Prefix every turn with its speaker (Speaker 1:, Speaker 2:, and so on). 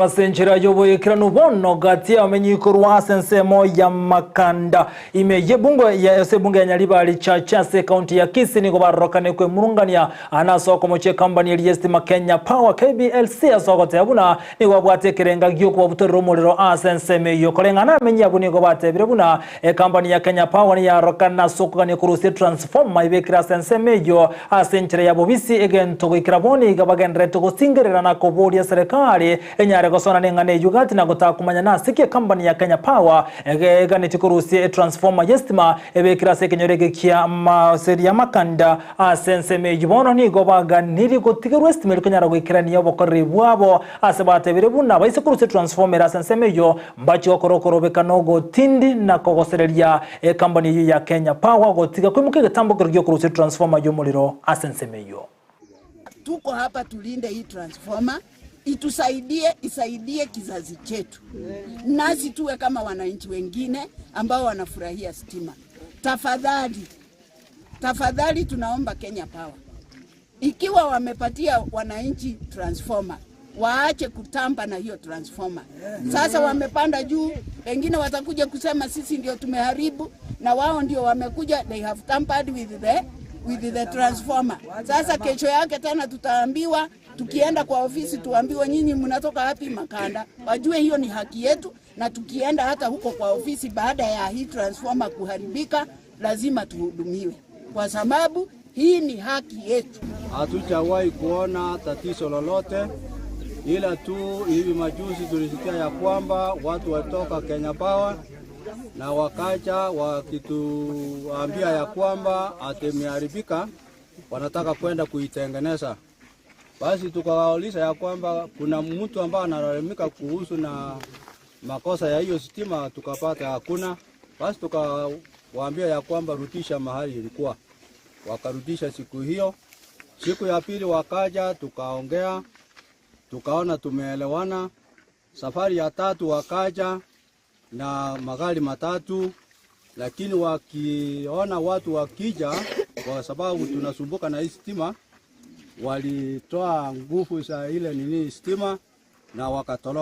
Speaker 1: Masenchera yoboyekera nubono gati ya amenyikorwa asensemo ya Makanda imeye bunge ya Nyalibali Chachase county ya Kisii niko barokane kwe murungania anasoko moche company eliyestima Kenya Power KBLC asokote abuna niko bwatekerenga gyoko butorero muliro asenseme yokolenga na amenyi abuni niko batebire buna company ya Kenya Power ni ya rokana sokane kurusi transformer ibekira asenseme yo asenchera yabobisi egento kwikiraboni gabagendere to singerera na kobori ya serikali enyare gosona nengane yugati na gotakumanya na sikie company ya Kenya Power egane tikurusi transformer yestima ebekira sekenyorege kia maseri ya Makanda asenseme yibono ni gobaga niri gotigeru estimate kunyara gwikirani yobokore bwabo asebate birebuna bayisekurusi transformer asenseme yo mbachi okorokoro bekanogo tindi na kogosereria company ya Kenya Power gotiga kwimuke gatambo kiryo kurusi transformer yo muliro asenseme yo.
Speaker 2: Tuko hapa tulinde hii transformer isaidie kizazi chetu. Nasi tuwe kama wananchi wengine ambao wanafurahia stima. Tafadhali tunaomba Kenya Power, ikiwa wamepatia wananchi transformer, waache kutamba na hiyo transformer. Sasa wamepanda juu, wengine watakuja kusema sisi ndio tumeharibu, na wao ndio wamekuja, they have tampered with the transformer. Sasa kesho yake tena tutaambiwa, tukienda kwa ofisi tuambiwe nyinyi mnatoka wapi Makanda. Wajue hiyo ni haki yetu, na tukienda hata huko kwa ofisi baada ya hii transformer kuharibika, lazima tuhudumiwe, kwa sababu hii ni haki yetu.
Speaker 3: Hatujawahi kuona tatizo lolote, ila tu hivi majuzi tulisikia ya kwamba watu watoka Kenya Power na wakaja wakituambia ya kwamba imeharibika, wanataka kwenda kuitengeneza. Basi tukawauliza ya kwamba kuna mtu ambaye analalamika kuhusu na makosa ya hiyo stima, tukapata hakuna. Basi tukawaambia ya kwamba rudisha mahali ilikuwa. Wakarudisha siku hiyo. Siku ya pili wakaja, tukaongea, tukaona tumeelewana. Safari ya tatu wakaja na magari matatu, lakini wakiona watu wakija, kwa sababu tunasumbuka na hii stima, walitoa nguvu za ile stima na wakatoroka.